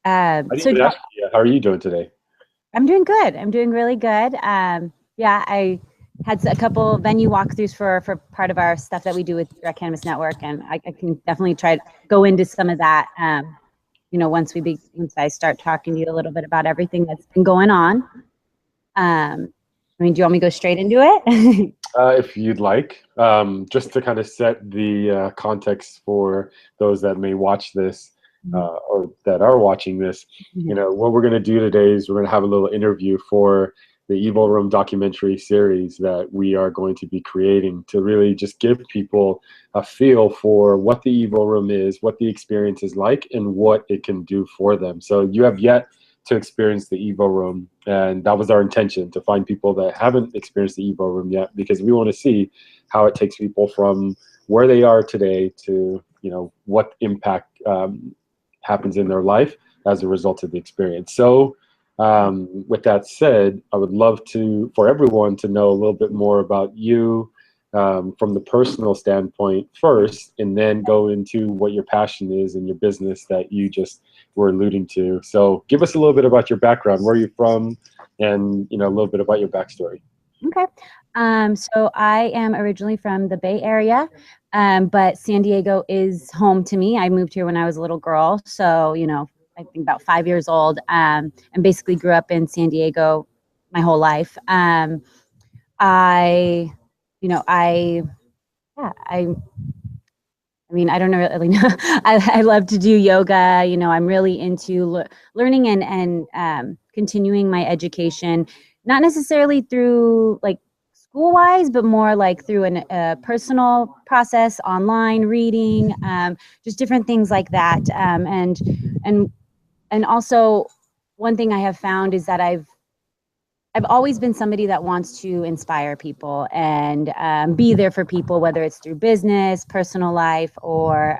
I didn't So even ask you yet. How are you doing today? I'm doing good. I'm doing really good. Yeah, I had a couple venue walkthroughs for part of our stuff that we do with Direct Cannabis Network, and I can definitely try to go into some of that. Once I start talking to you a little bit about everything that's been going on. Do you want me to go straight into it? If you'd like, just to kind of set the context for those that may watch this or that are watching this, what we're going to do today is we're going to have a little interview for the Evil Room documentary series that we are going to be creating to really just give people a feel for what the Evil Room is, what the experience is like, and what it can do for them. So you have yet to experience the Evo Room, and that was our intention, to find people that haven't experienced the Evo Room yet, because we want to see how it takes people from where they are today to what impact happens in their life as a result of the experience. So with that said, I would love for everyone to know a little bit more about you, from the personal standpoint first, and then go into what your passion is in your business that you just were alluding to. So give us a little bit about your background, where you're from, and a little bit about your backstory. Okay. So I am originally from the Bay Area, but San Diego is home to me. I moved here when I was a little girl, so I think about 5 years old, and basically grew up in San Diego my whole life. I, you know, I, yeah, I don't really know. I love to do yoga. I'm really into learning and continuing my education, not necessarily through like school wise, but more like through a personal process, online reading, just different things like that. And and also one thing I have found is that I've always been somebody that wants to inspire people and be there for people, whether it's through business, personal life, or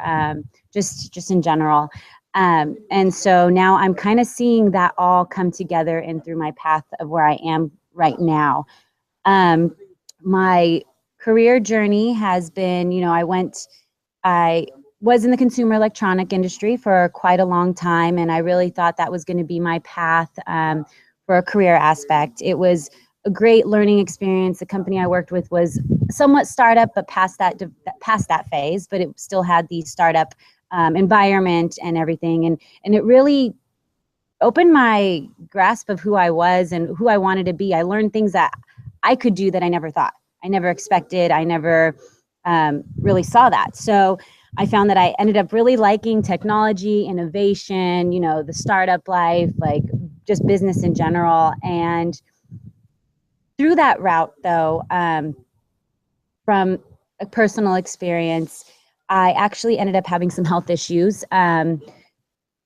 just in general. And so now I'm kind of seeing that all come together and through my path of where I am right now. Um, my career journey has been, I was in the consumer electronic industry for quite a long time, and I really thought that was going to be my path for a career aspect. It was a great learning experience. The company I worked with was somewhat startup, but past that phase, but it still had the startup environment and everything, and it really opened my grasp of who I was and who I wanted to be. I learned things that I could do that I never thought, I never expected, I never really saw that. So I found that I ended up really liking technology, innovation, the startup life, like just business in general. And through that route, though, from a personal experience, I actually ended up having some health issues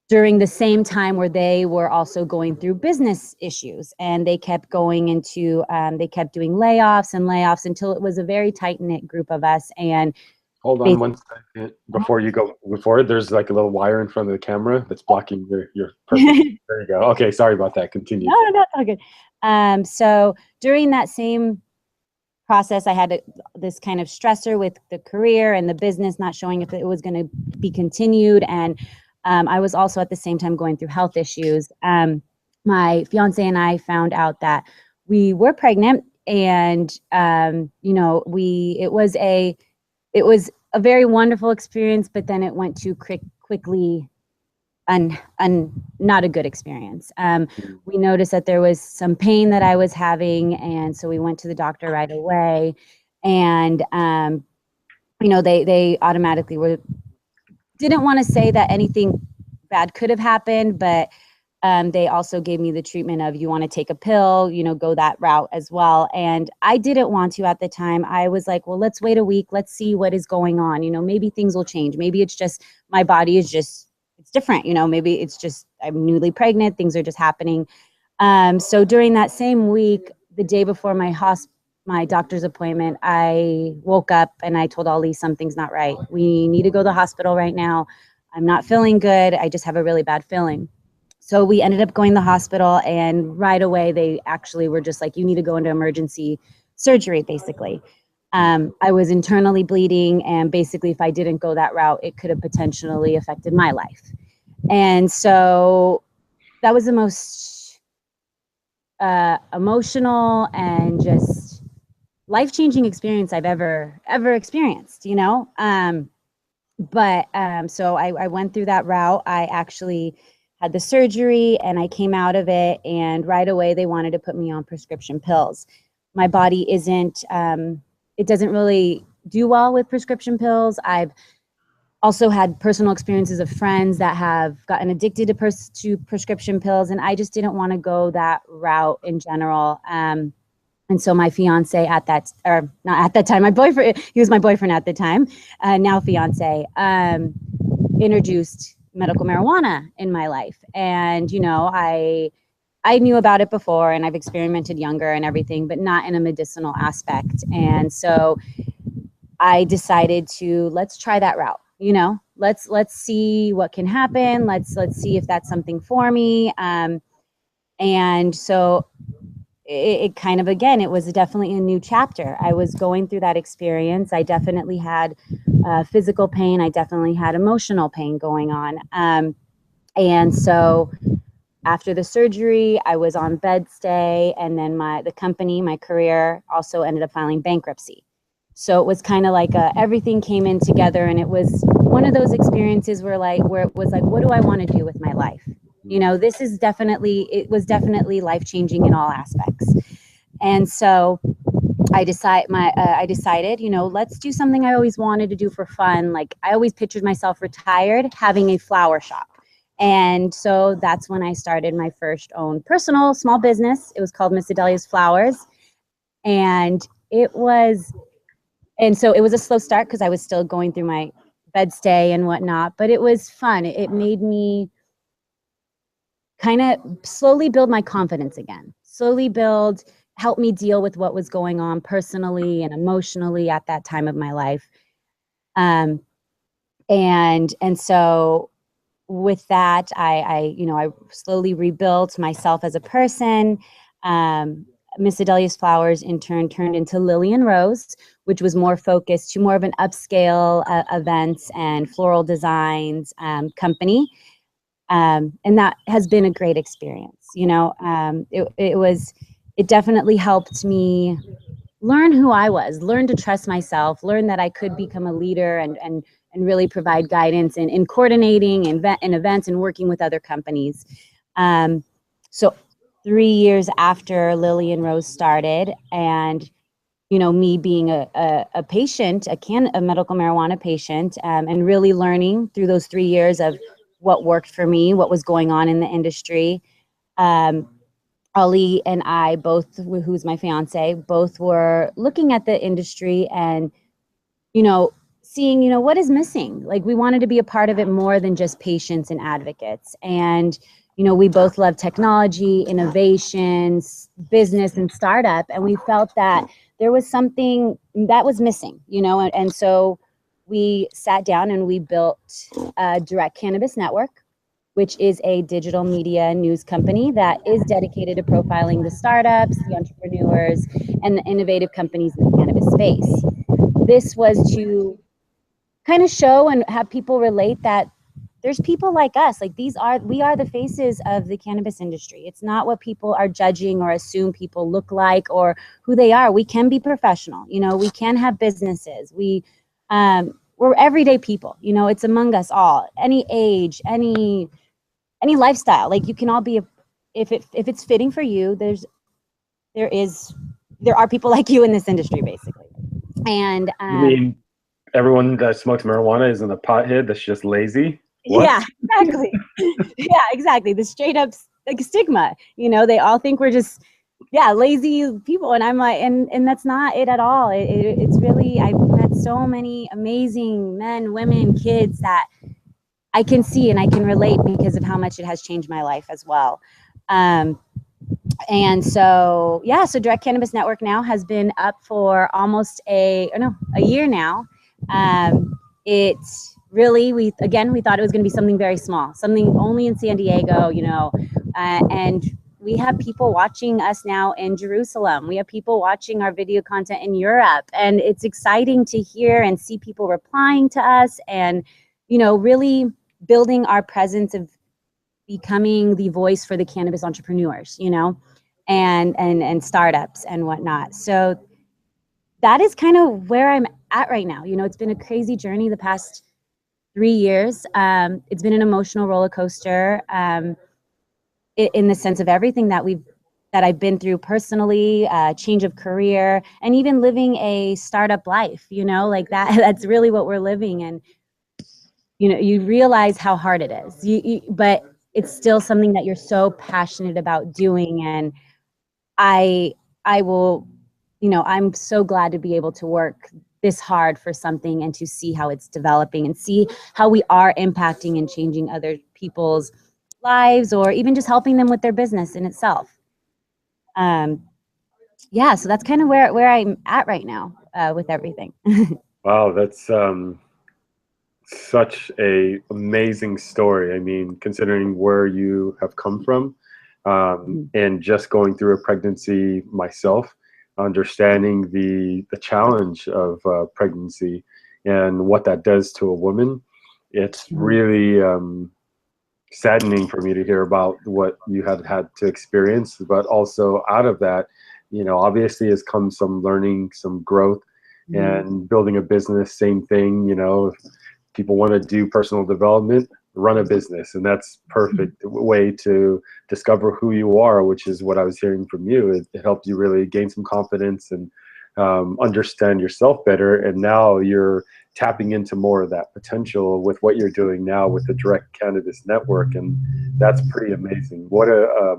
during the same time where they were also going through business issues, and they kept going into they kept doing layoffs and layoffs until it was a very tight knit group of us. And Hold on basically, one second before you go forward. There's like a little wire in front of the camera that's blocking your perfect. There you go. Okay, sorry about that. Continue. no, it's all good. So during that same process, I had this kind of stressor with the career and the business not showing if it was going to be continued, and I was also at the same time going through health issues. My fiance and I found out that we were pregnant, and it was a very wonderful experience, but then it went too quickly and not a good experience. We noticed that there was some pain that I was having, and so we went to the doctor right away. And they automatically didn't want to say that anything bad could have happened, but they also gave me the treatment of, you want to take a pill, go that route as well. And I didn't want to at the time. I was like, well, let's wait a week. Let's see what is going on. Maybe things will change. Maybe it's just my body is just, it's different. Maybe it's just I'm newly pregnant. Things are just happening. So during that same week, the day before my doctor's appointment, I woke up and I told Ali, something's not right. We need to go to the hospital right now. I'm not feeling good. I just have a really bad feeling. So we ended up going to the hospital, and right away they actually were just like, you need to go into emergency surgery, basically. I was internally bleeding, and basically if I didn't go that route, it could have potentially affected my life. And so that was the most emotional and just life-changing experience I've ever experienced, you know. So I went through that route. I actually had the surgery and I came out of it, and right away they wanted to put me on prescription pills. My body isn't, it doesn't really do well with prescription pills. I've also had personal experiences of friends that have gotten addicted to prescription pills, and I just didn't want to go that route in general. And so my fiance at that, or not at that time, my boyfriend, he was my boyfriend at the time, now fiance, introduced medical marijuana in my life. And, you know, I knew about it before and I've experimented younger and everything, but not in a medicinal aspect. And so I decided to, let's try that route, you know, let's see what can happen. Let's see if that's something for me. And so it kind of, again, it was definitely a new chapter. I was going through that experience. I definitely had physical pain. I definitely had emotional pain going on. And so after the surgery, I was on bed stay, and then the company, my career, also ended up filing bankruptcy. So it was kind of like everything came in together, and it was one of those experiences where it was like, what do I want to do with my life? You know, it was definitely life-changing in all aspects. And so I decided, you know, let's do something I always wanted to do for fun. Like, I always pictured myself retired having a flower shop. And so that's when I started my first own personal small business. It was called Miss Adelia's Flowers. And so it was a slow start because I was still going through my bed stay and whatnot, but it was fun. It made me kind of slowly build my confidence again, help me deal with what was going on personally and emotionally at that time of my life. And so with that, I slowly rebuilt myself as a person. Miss Adelia's Flowers in turn turned into Lily and Rose, which was more focused to more of an upscale events and floral designs company. And that has been a great experience. You know, it definitely helped me learn who I was, learn to trust myself, learn that I could become a leader and really provide guidance in coordinating and events and working with other companies. So 3 years after Lily and Rose started, and you know, me being a patient, a medical marijuana patient, and really learning through those 3 years of what worked for me, what was going on in the industry. Ali and I both, who's my fiance, both were looking at the industry and, you know, seeing, you know, what is missing. Like, we wanted to be a part of it more than just patients and advocates. And, you know, we both love technology, innovations, business, and startup. And we felt that there was something that was missing, you know, and so we sat down and we built a Direct Cannabis Network, which is a digital media news company that is dedicated to profiling the startups, the entrepreneurs, and the innovative companies in the cannabis space. This was to kind of show and have people relate that there's people like us. Like, we are the faces of the cannabis industry. It's not what people are judging or assume people look like or who they are. We can be professional. You know, we can have businesses. We're everyday people. You know, it's among us all, any age, any lifestyle. Like, you can all be if it's fitting for you, there are people like you in this industry, basically. And You mean everyone that smokes marijuana isn't a pothead that's just lazy? What? Yeah, exactly. Yeah, exactly. The straight up like stigma. You know, they all think we're just lazy people, and I'm like, and that's not it at all. It's really, I've met so many amazing men, women, kids that I can see and I can relate because of how much it has changed my life as well. And so, so Direct Cannabis Network now has been up for almost a year now. It's really, we thought it was going to be something very small, something only in San Diego, you know, and we have people watching us now in Jerusalem. We have people watching our video content in Europe, and it's exciting to hear and see people replying to us and, you know, really building our presence of becoming the voice for the cannabis entrepreneurs, you know, and startups and whatnot. So that is kind of where I'm at right now. You know, it's been a crazy journey the past 3 years. It's been an emotional roller coaster, in the sense of everything that I've been through personally, change of career, and even living a startup life. You know, like that. That's really what we're living, and you know, you realize how hard it is. But it's still something that you're so passionate about doing, and I I will, you know, I'm so glad to be able to work this hard for something and to see how it's developing and see how we are impacting and changing other people's lives, or even just helping them with their business in itself. Um, yeah, so that's kind of where I'm at right now, with everything. Wow, that's such a amazing story. I mean, considering where you have come from, and just going through a pregnancy myself, understanding the challenge of pregnancy and what that does to a woman, it's really saddening for me to hear about what you had to experience. But also out of that, you know, obviously has come some learning, some growth, and building a business. Same thing, you know. If people want to do personal development, run a business, and that's perfect way to discover who you are, which is what I was hearing from you. It helped you really gain some confidence and understand yourself better, and now you're tapping into more of that potential with what you're doing now with the Direct Cannabis Network, and that's pretty amazing. What a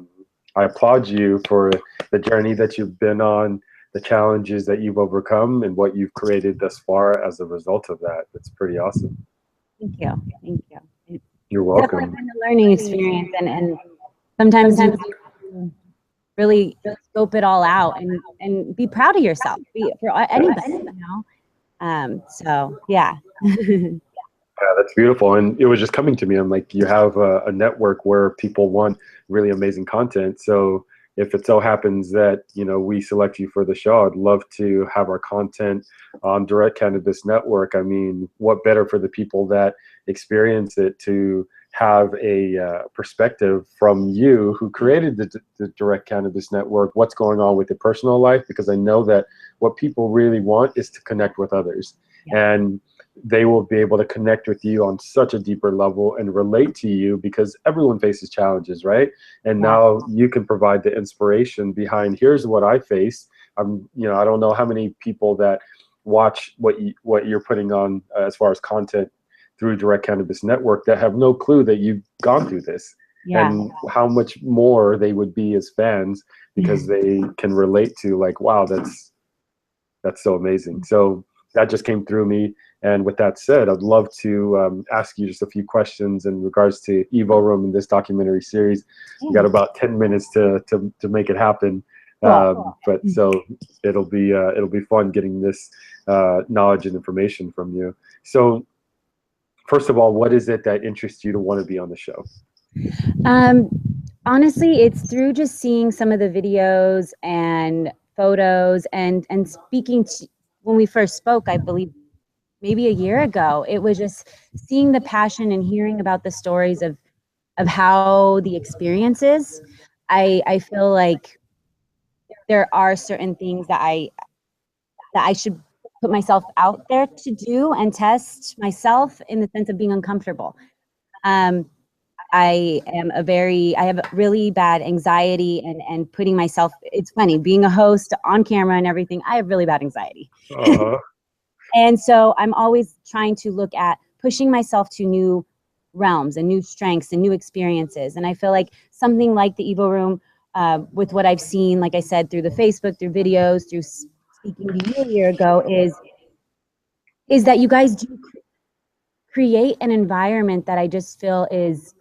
I applaud you for the journey that you've been on, the challenges that you've overcome, and what you've created thus far as a result of that. It's pretty awesome. Thank you. Thank you. It's You're definitely welcome. been a learning experience, and sometimes you have to really scope it all out and be proud of yourself, for anybody, you know. So yeah. Yeah, that's beautiful. And it was just coming to me. I'm like, you have a network where people want really amazing content. So if it so happens that, you know, we select you for the show, I'd love to have our content on Direct Cannabis Network. I mean, what better for the people that experience it to have a perspective from you who created the Direct Cannabis Network, what's going on with your personal life, because I know that what people really want is to connect with others. Yeah. And they will be able to connect with you on such a deeper level and relate to you, because everyone faces challenges, right? And now you can provide the inspiration behind, here's what I face. You know, I don't know how many people that watch what you're putting on as far as content through Direct Cannabis Network that have no clue that you've gone through this, and how much more they would be as fans because they can relate to, like, wow, that's so amazing. So that just came through me. And with that said, I'd love to ask you just a few questions in regards to Evo Room in this documentary series. We got about 10 minutes to make it happen. But so it'll be fun getting this knowledge and information from you. So first of all, what is it that interests you to want to be on the show? Honestly, it's through just seeing some of the videos and photos and speaking to, when we first spoke, I believe maybe a year ago, it was just seeing the passion and hearing about the stories of how the experience is. I feel like there are certain things that I should put myself out there to do and test myself, in the sense of being uncomfortable. I have really bad anxiety, and putting myself, it's funny, being a host on camera and everything, I have really bad anxiety. And so I'm always trying to look at pushing myself to new realms and new strengths and new experiences. And I feel like something like the Evo Room, with what I've seen, like I said, through the Facebook, through videos, through speaking to you a year ago, is that you guys do create an environment that I just feel is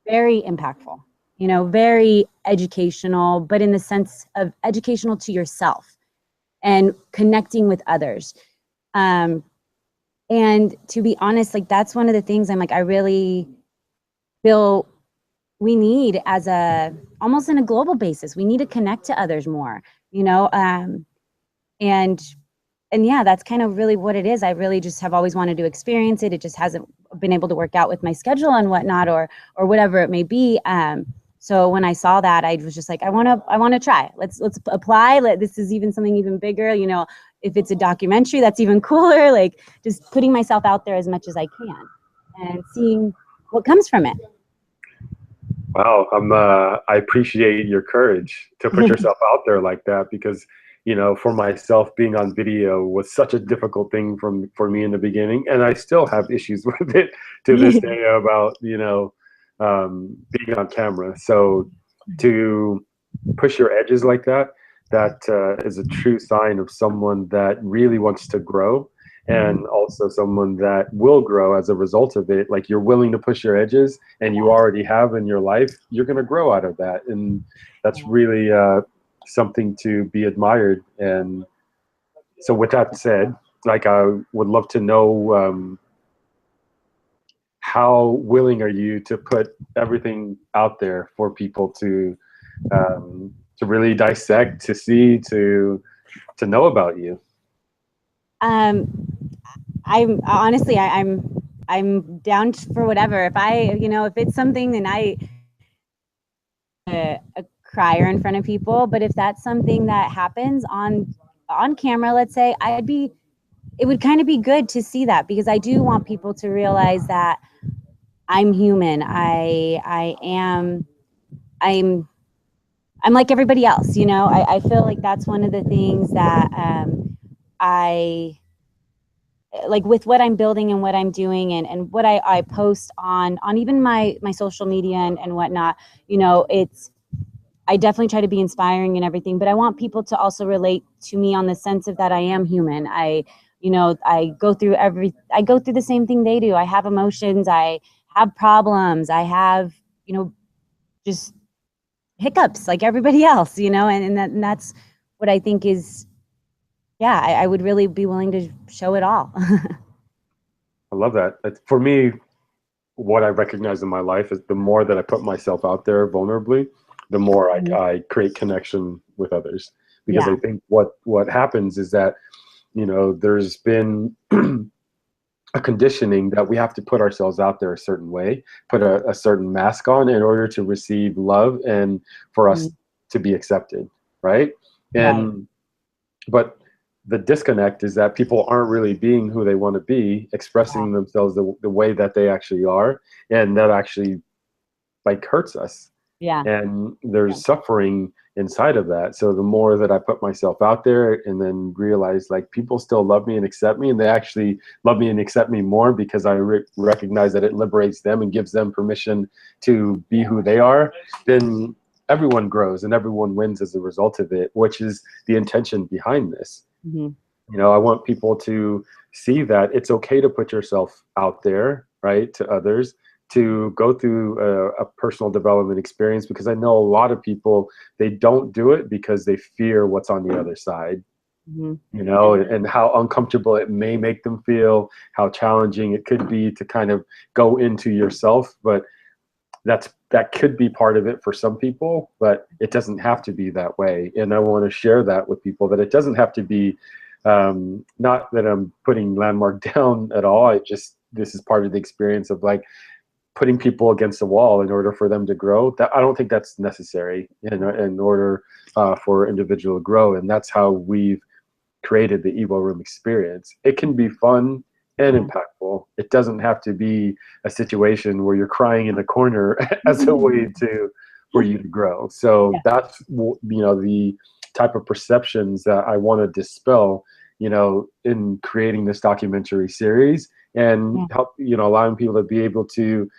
very impactful, you know, very educational, but in the sense of educational to yourself and connecting with others. And to be honest, like, that's one of the things I'm like, I really feel we need, as almost on a global basis, we need to connect to others more, you know. And yeah, that's kind of really what it is. I really just have always wanted to experience it. It just hasn't been able to work out with my schedule and whatnot, or whatever it may be. So when I saw that, I was just like, I want to try. Let's apply. This is even something even bigger. You know, if it's a documentary, that's even cooler. Like just putting myself out there as much as I can and seeing what comes from it. Wow, I appreciate your courage to put yourself out there like that, because, you know, for myself, being on video was such a difficult thing for me in the beginning, and I still have issues with it to this day about, you know, being on camera. So to push your edges like that, that is a true sign of someone that really wants to grow, and also someone that will grow as a result of it. Like, you're willing to push your edges, and you already have in your life, you're going to grow out of that. And that's really something to be admired. And so with that said, like, I would love to know, how willing are you to put everything out there for people to really dissect, to see, to know about you? I'm honestly, I'm down for whatever. If if it's something, then a crier in front of people. But if that's something that happens on camera, let's say, it would kind of be good to see that, because I do want people to realize that I'm human. I'm like everybody else, you know. I feel like that's one of the things that I like with what I'm building and what I'm doing, and what I post on even my social media and whatnot. You know, I definitely try to be inspiring and everything, but I want people to also relate to me on the sense of that I am human. I go through the same thing they do. I have emotions. I have problems. I have, just hiccups like everybody else, and that's what I think is, yeah, I would really be willing to show it all. I love that. For me, what I recognize in my life is the more that I put myself out there vulnerably, the more I create connection with others. Because I think what happens is that, there's been a conditioning that we have to put ourselves out there a certain way, put a certain mask on in order to receive love and for us to be accepted, right? And but the disconnect is that people aren't really being who they want to be, expressing themselves the way that they actually are, and that actually like hurts us. And there's suffering inside of that. So the more that I put myself out there and then realize like people still love me and accept me, and they actually love me and accept me more because I recognize that it liberates them and gives them permission to be who they are, then everyone grows and everyone wins as a result of it, which is the intention behind this. I want people to see that it's okay to put yourself out there, right, to others, to go through a personal development experience, because I know a lot of people, they don't do it because they fear what's on the other side, and how uncomfortable it may make them feel, how challenging it could be to kind of go into yourself. But that could be part of it for some people, but it doesn't have to be that way. And I want to share that with people, that it doesn't have to be, not that I'm putting Landmark down at all. This is part of the experience of like putting people against the wall in order for them to grow. That I don't think that's necessary in order for individual to grow. And that's how we've created the Evo Room experience. It can be fun and impactful. It doesn't have to be a situation where you're crying in the corner as a way for you to grow. So that's the type of perceptions that I want to dispel, in creating this documentary series, and help, allowing people to be able to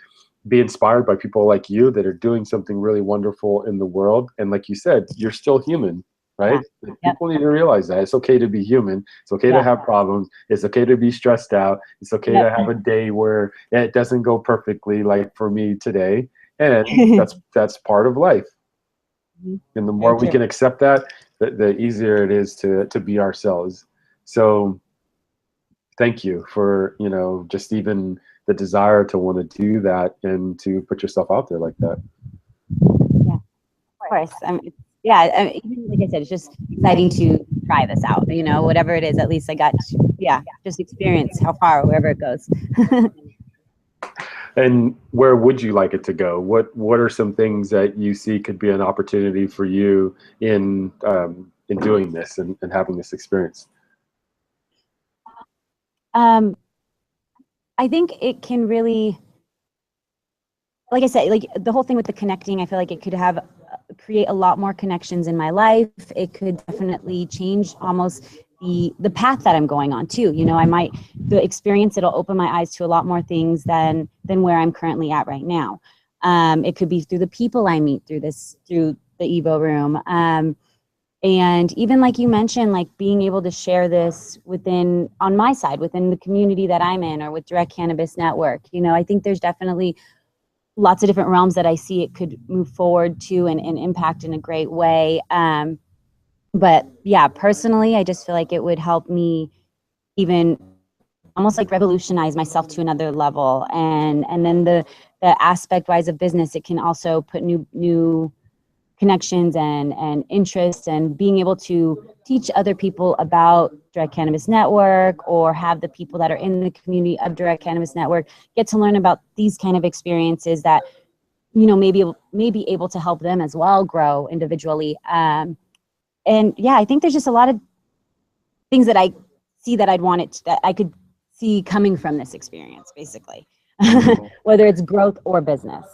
be inspired by people like you that are doing something really wonderful in the world. And like you said, you're still human, right? People need to realize that it's okay to be human. It's okay to have problems. It's okay to be stressed out. It's okay to have a day where it doesn't go perfectly, like for me today. And that's part of life. And the more we can accept that, the easier it is to be ourselves. So thank you for, just even the desire to want to do that and to put yourself out there like that. Yeah, of course. Even like I said, it's just exciting to try this out. Whatever it is, at least I got, just experience how far, wherever it goes. And where would you like it to go? What are some things that you see could be an opportunity for you in doing this and having this experience? I think it can really, like I said, like the whole thing with the connecting, I feel like it could have create a lot more connections in my life. It could definitely change almost the path that I'm going on too. You know, the experience, it'll open my eyes to a lot more things than where I'm currently at right now. It could be through the people I meet through the Evo room. And even like you mentioned, like being able to share this on my side, within the community that I'm in, or with Direct Cannabis Network. You know, I think there's definitely lots of different realms that I see it could move forward to and impact in a great way. But yeah, personally, I just feel like it would help me even almost like revolutionize myself to another level. And then the aspect wise of business, it can also put new connections and interests, and being able to teach other people about Direct Cannabis Network, or have the people that are in the community of Direct Cannabis Network get to learn about these kind of experiences that, you know, may be able to help them as well grow individually. And yeah, I think there's just a lot of things that I see that that I could see coming from this experience, basically, whether it's growth or business.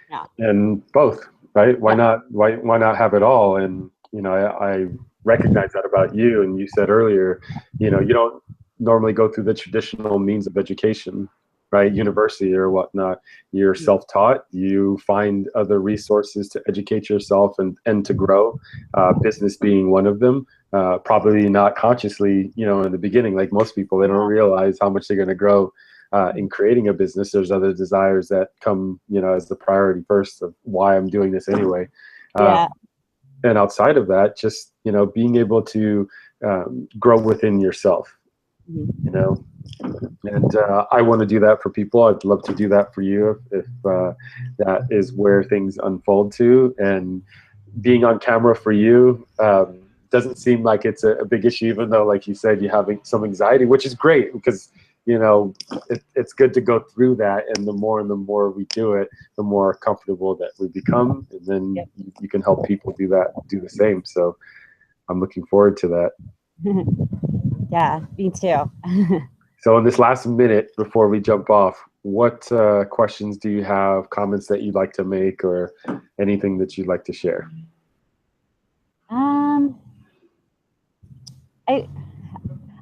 Yeah. And both, right? Why not? Why not have it all? And you know, I recognize that about you. And you said earlier, you know, you don't normally go through the traditional means of education, right? University or whatnot. You're self-taught. You find other resources to educate yourself and to grow. Business being one of them. Probably not consciously, you know, in the beginning, like most people, they don't realize how much they're going to grow in creating a business. There's other desires that come, you know, as the priority first of why I'm doing this anyway. And outside of that, just, you know, being able to grow within yourself, you know, and I want to do that for people. I'd love to do that for you if that is where things unfold to. And being on camera for you doesn't seem like it's a big issue, even though, like you said, you're having some anxiety, which is great because, you know, it's good to go through that. And the more we do it, the more comfortable that we become. And then you can help people do the same. So I'm looking forward to that. Yeah, me too. So in this last minute before we jump off, what questions do you have, comments that you'd like to make, or anything that you'd like to share?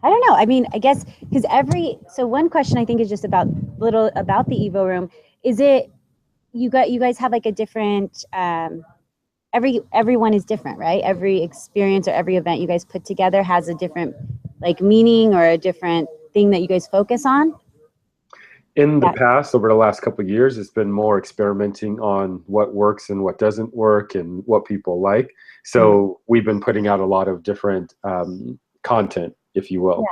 I don't know. I mean, I guess because so one question I think is just about about the Evo room. Is it you guys have like a different everyone is different, right? Every experience or every event you guys put together has a different like meaning or a different thing that you guys focus on? In the past, over the last couple of years, it's been more experimenting on what works and what doesn't work and what people like. So we've been putting out a lot of different content, if you will,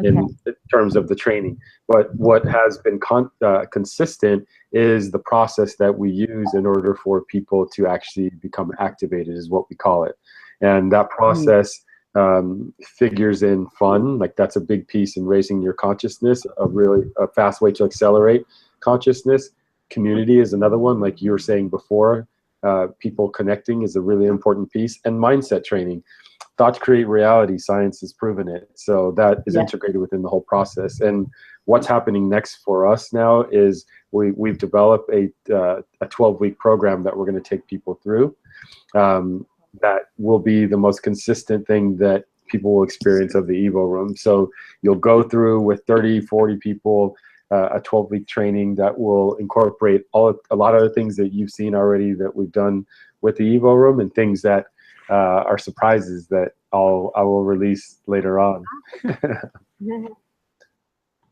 in terms of the training. But what has been consistent is the process that we use in order for people to actually become activated, is what we call it. And that process figures in fun. Like that's a big piece in raising your consciousness, a fast way to accelerate consciousness. Community is another one, like you were saying before. People connecting is a really important piece, and mindset training. Thoughts create reality. Science has proven it. So that is integrated within the whole process. And what's happening next for us now is we've developed a 12-week program that we're going to take people through. That will be the most consistent thing that people will experience of the Evo room. So you'll go through with 30, 40 people, a 12-week training that will incorporate a lot of the things that you've seen already that we've done with the Evo room, and things that are surprises that I will release later on.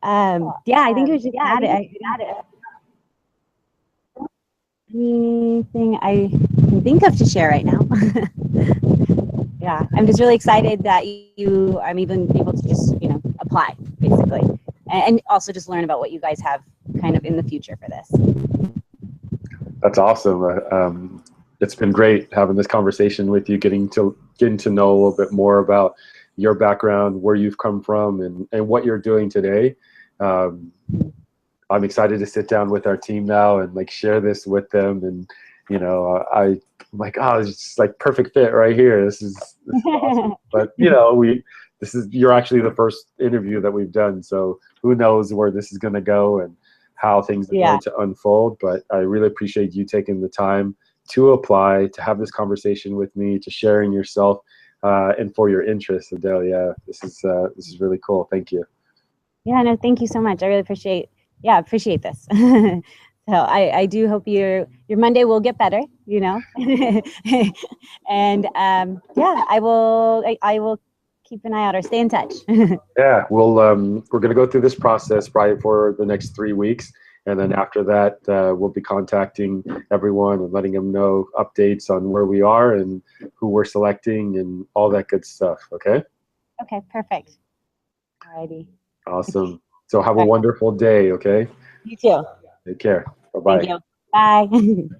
Yeah, I think we should add it. Anything I can think of to share right now. Yeah, I'm just really excited that I'm even able to just, you know, apply basically, and also just learn about what you guys have kind of in the future for this. That's awesome. It's been great having this conversation with you, getting to know a little bit more about your background, where you've come from, and what you're doing today. I'm excited to sit down with our team now and like share this with them. And I'm like, oh, it's just like perfect fit right here. This is awesome. But you're actually the first interview that we've done, so who knows where this is going to go and how things are Yeah. going to unfold. But I really appreciate you taking the time to apply, to have this conversation with me, to sharing yourself, and for your interest, Adelia. This is really cool. Thank you. Yeah, no, thank you so much. I really appreciate this. So I do hope your Monday will get better, and yeah, I will keep an eye out or stay in touch. Yeah, we're going to go through this process probably for the next 3 weeks. And then after that, we'll be contacting everyone and letting them know updates on where we are and who we're selecting and all that good stuff. Okay? Okay, perfect. Alrighty. Awesome. So have a wonderful day, okay? You too. Take care. Thank Bye-bye. you. Bye.